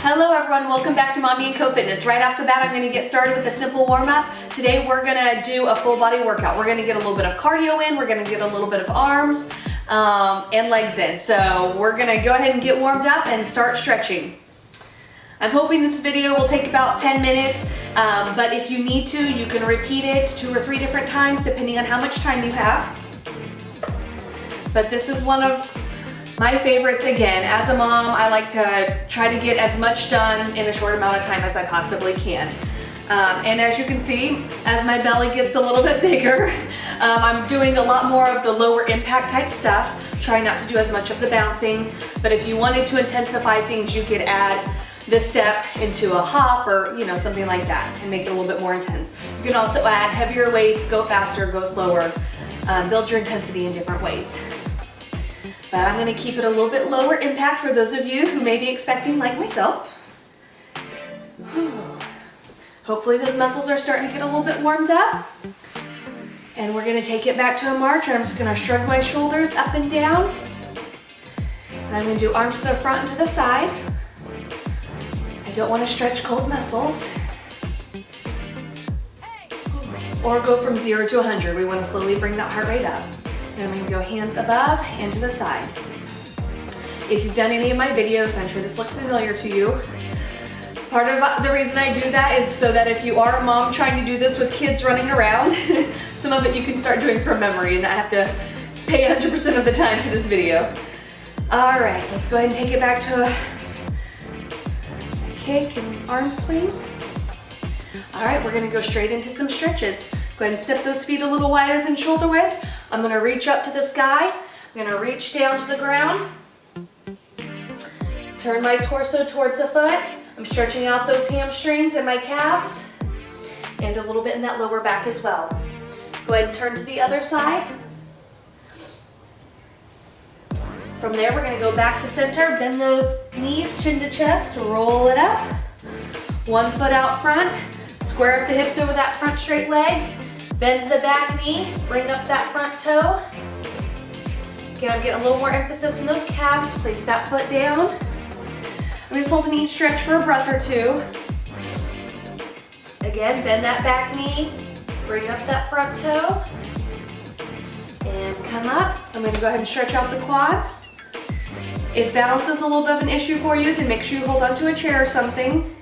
Hello everyone, welcome back to Mommy and Co Fitness. Right after that, I'm going to get started with a simple warm-up. Today we're going to do a full body workout. We're going to get a little bit of cardio in, we're going to get a little bit of arms and legs in. So we're going to go ahead and get warmed up and start stretching. I'm hoping this video will take about 10 minutes, but if you need to, you can repeat it 2 or 3 different times depending on how much time you have. But this is one of my favorites. Again, as a mom, I like to try to get as much done in a short amount of time as I possibly can. And as you can see, as my belly gets a little bit bigger, I'm doing a lot more of the lower impact type stuff, trying not to do as much of the bouncing. But if you wanted to intensify things, you could add this step into a hop or something like that and make it a little bit more intense. You can also add heavier weights, go faster, go slower, build your intensity in different ways. But I'm going to keep it a little bit lower impact for those of you who may be expecting, like myself. Hopefully those muscles are starting to get a little bit warmed up. And we're going to take it back to a march. I'm just going to shrug my shoulders up and down. And I'm going to do arms to the front and to the side. I don't want to stretch cold muscles. Or go from 0 to 100. We want to slowly bring that heart rate up. And I'm going to go hands above and to the side. If you've done any of my videos, I'm sure this looks familiar to you. Part of the reason I do that is so that if you are a mom trying to do this with kids running around, some of it you can start doing from memory and not have to pay 100% of the time to this video. All right, let's go ahead and take it back to a kick and arm swing. All right, we're going to go straight into some stretches. Go ahead and step those feet a little wider than shoulder width. I'm going to reach up to the sky. I'm going to reach down to the ground. Turn my torso towards the foot. I'm stretching out those hamstrings and my calves. And a little bit in that lower back as well. Go ahead and turn to the other side. From there, we're going to go back to center. Bend those knees, chin to chest. Roll it up. One foot out front. Square up the hips over that front straight leg. Bend the back knee, bring up that front toe. Again, I'm getting a little more emphasis on those calves. Place that foot down. I'm just holding each stretch for a breath or two. Again, bend that back knee, bring up that front toe, and come up. I'm going to go ahead and stretch out the quads. If balance is a little bit of an issue for you, then make sure you hold onto a chair or something.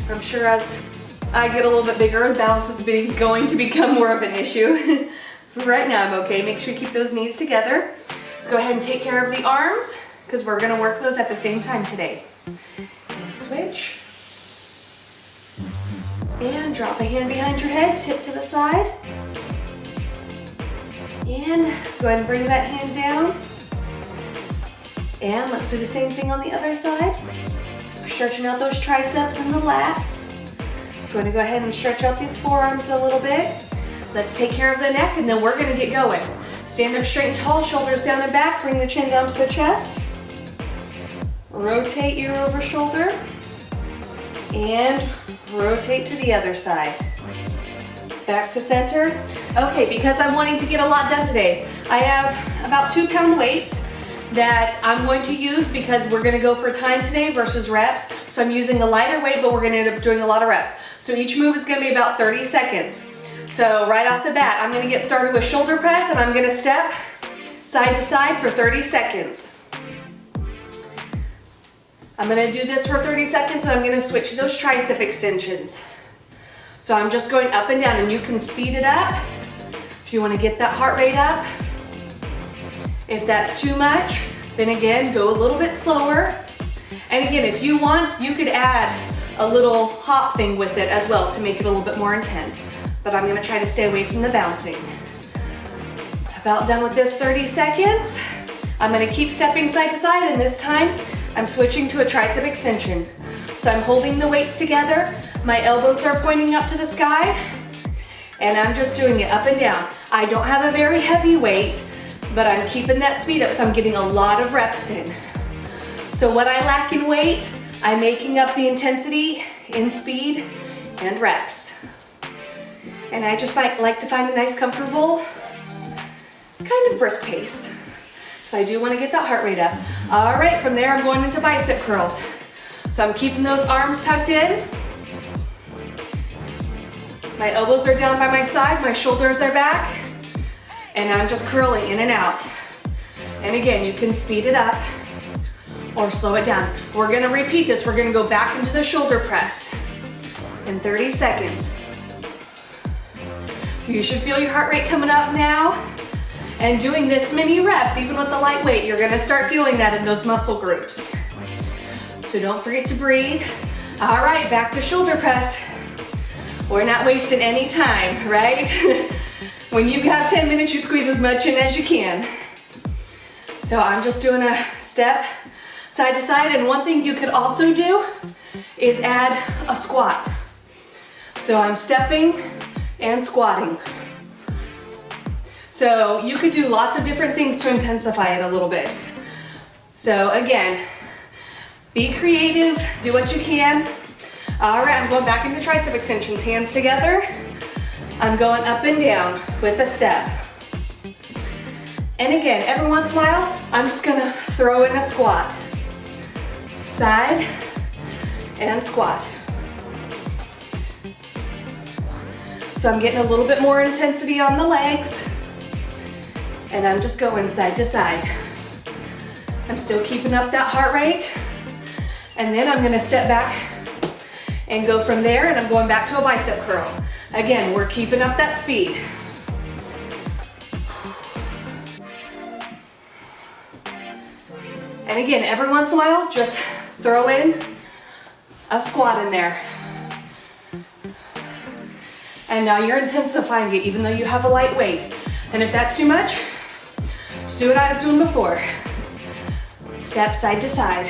I'm sure as I get a little bit bigger, balance is going to become more of an issue. Right now I'm okay. Make sure you keep those knees together. Let's go ahead and take care of the arms because we're going to work those at the same time today. And switch. And drop a hand behind your head, tip to the side. And go ahead and bring that hand down. And let's do the same thing on the other side. Stretching out those triceps and the lats. Going to go ahead and stretch out these forearms a little bit. Let's take care of the neck and then we're going to get going. Stand up straight and tall, shoulders down and back, bring the chin down to the chest. Rotate ear over shoulder and rotate to the other side. Back to center. Okay, because I'm wanting to get a lot done today, I have about 2-pound weights that I'm going to use because we're going to go for time today versus reps. So I'm using a lighter weight, but we're going to end up doing a lot of reps. So each move is going to be about 30 seconds. So right off the bat, I'm going to get started with shoulder press and I'm going to step side to side for 30 seconds. I'm going to do this for 30 seconds and I'm going to switch to those tricep extensions. So I'm just going up and down and you can speed it up if you want to get that heart rate up. If that's too much, then again, go a little bit slower. And again, if you want, you could add a little hop thing with it as well to make it a little bit more intense. But I'm going to try to stay away from the bouncing. About done with this 30 seconds. I'm going to keep stepping side to side, and this time I'm switching to a tricep extension. So I'm holding the weights together. My elbows are pointing up to the sky, and I'm just doing it up and down. I don't have a very heavy weight, but I'm keeping that speed up, so I'm getting a lot of reps in. So what I lack in weight, I'm making up the intensity in speed and reps. And I just like to find a nice, comfortable, kind of brisk pace. So I do want to get that heart rate up. All right, from there I'm going into bicep curls. So I'm keeping those arms tucked in. My elbows are down by my side, my shoulders are back, and I'm just curling in and out. And again, you can speed it up or slow it down. We're gonna repeat this. We're gonna go back into the shoulder press in 30 seconds. So you should feel your heart rate coming up now. And doing this many reps, even with the light weight, you're gonna start feeling that in those muscle groups. So don't forget to breathe. All right, back to shoulder press. We're not wasting any time, right? When you have 10 minutes, you squeeze as much in as you can. So I'm just doing a step side to side, and one thing you could also do is add a squat. So I'm stepping and squatting. So you could do lots of different things to intensify it a little bit. So again, be creative, do what you can. All right, I'm going back into tricep extensions, hands together. I'm going up and down with a step. And again, every once in a while, I'm just gonna throw in a squat. Side and squat. So I'm getting a little bit more intensity on the legs, and I'm just going side to side. I'm still keeping up that heart rate, and then I'm gonna step back and go from there, and I'm going back to a bicep curl. Again, we're keeping up that speed. And again, every once in a while, just throw in a squat in there. And now you're intensifying it, even though you have a light weight. And if that's too much, just do what I was doing before. Step side to side.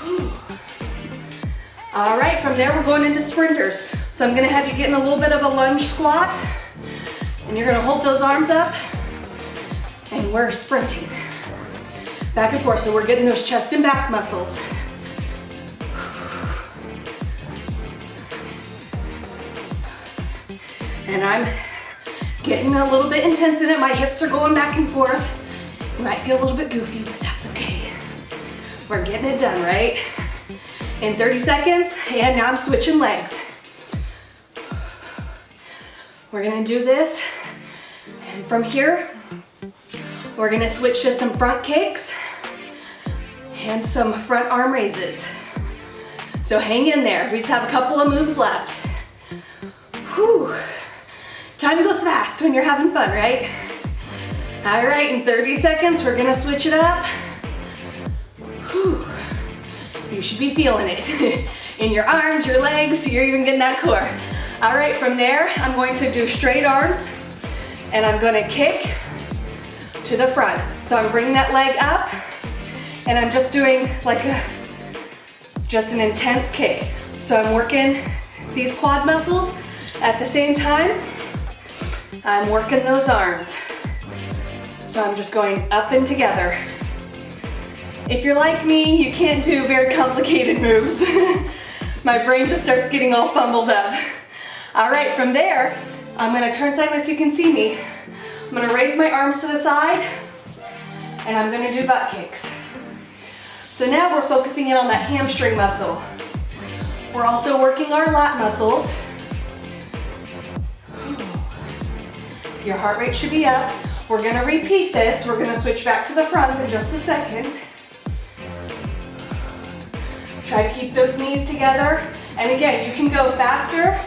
Whew. All right, from there we're going into sprinters. So I'm gonna have you get in a little bit of a lunge squat, and you're gonna hold those arms up, and we're sprinting. Back and forth, so we're getting those chest and back muscles. And I'm getting a little bit intense in it. My hips are going back and forth. You might feel a little bit goofy, but that's okay. We're getting it done, right? In 30 seconds, and now I'm switching legs. We're gonna do this, and from here, we're gonna switch to some front kicks and some front arm raises. So hang in there. We just have a couple of moves left. Whew. Time goes fast when you're having fun, right? All right, in 30 seconds, we're gonna switch it up. Whew. You should be feeling it in your arms, your legs, you're even getting that core. All right, from there, I'm going to do straight arms, and I'm gonna kick to the front. So I'm bringing that leg up, and I'm just doing like just an intense kick. So I'm working these quad muscles at the same time. I'm working those arms. So I'm just going up and together. If you're like me, you can't do very complicated moves. My brain just starts getting all fumbled up. All right, from there, I'm gonna turn sideways so you can see me. I'm gonna raise my arms to the side, and I'm gonna do butt kicks. So now we're focusing in on that hamstring muscle. We're also working our lat muscles. Your heart rate should be up. We're gonna repeat this. We're gonna switch back to the front in just a second. Try to keep those knees together. And again, you can go faster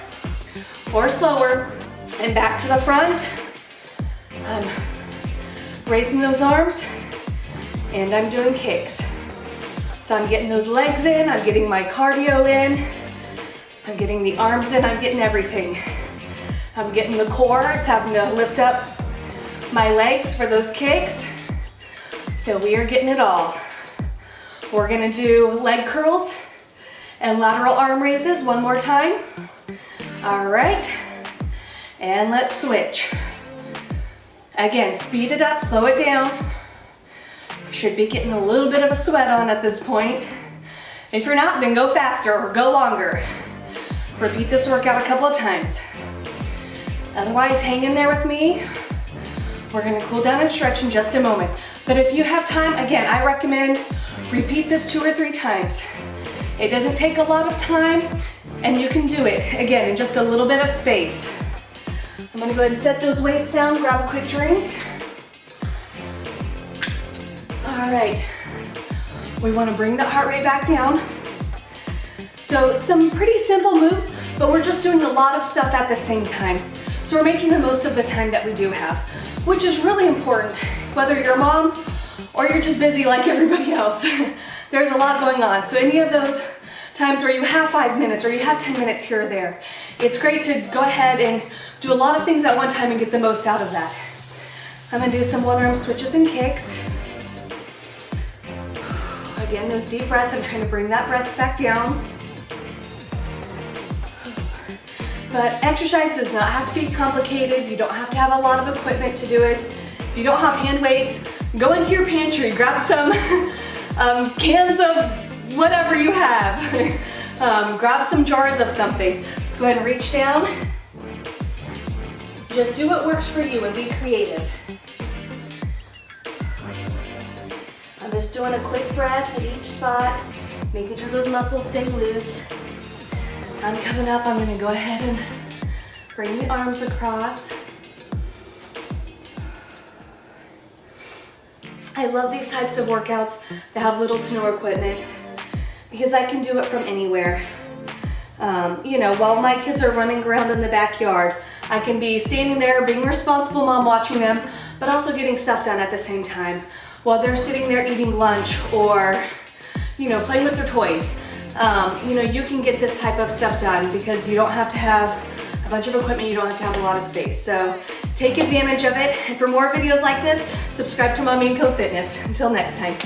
or slower. And back to the front. I'm raising those arms, and I'm doing kicks. So I'm getting those legs in, I'm getting my cardio in, I'm getting the arms in, I'm getting everything. I'm getting the core, it's having to lift up my legs for those kicks. So we are getting it all. We're gonna do leg curls and lateral arm raises one more time. All right, and let's switch. Again, speed it up, slow it down. Should be getting a little bit of a sweat on at this point. If you're not, then go faster or go longer. Repeat this workout a couple of times. Otherwise, hang in there with me. We're gonna cool down and stretch in just a moment. But if you have time, again, I recommend Repeat this 2 or 3 times. It doesn't take a lot of time, and you can do it, again, in just a little bit of space. I'm gonna go ahead and set those weights down, grab a quick drink. All right, we wanna bring the heart rate back down. So some pretty simple moves, but we're just doing a lot of stuff at the same time. So we're making the most of the time that we do have, which is really important, whether you're a mom or you're just busy like everybody else. There's a lot going on. So any of those times where you have 5 minutes or you have 10 minutes here or there, it's great to go ahead and do a lot of things at one time and get the most out of that. I'm gonna do some one arm switches and kicks. Again, those deep breaths, I'm trying to bring that breath back down. But exercise does not have to be complicated. You don't have to have a lot of equipment to do it. If you don't have hand weights, go into your pantry, grab some cans of whatever you have. Grab some jars of something. Let's go ahead and reach down. Just do what works for you and be creative. I'm just doing a quick breath at each spot, making sure those muscles stay loose. I'm coming up, I'm gonna go ahead and bring the arms across. I love these types of workouts that have little to no equipment because I can do it from anywhere. You know, while my kids are running around in the backyard, I can be standing there being a responsible mom watching them, but also getting stuff done at the same time while they're sitting there eating lunch or, you know, playing with their toys. You know, you can get this type of stuff done because you don't have to have a bunch of equipment, you don't have to have a lot of space. So take advantage of it. And for more videos like this, subscribe to Mommy and Co Fitness. Until next time.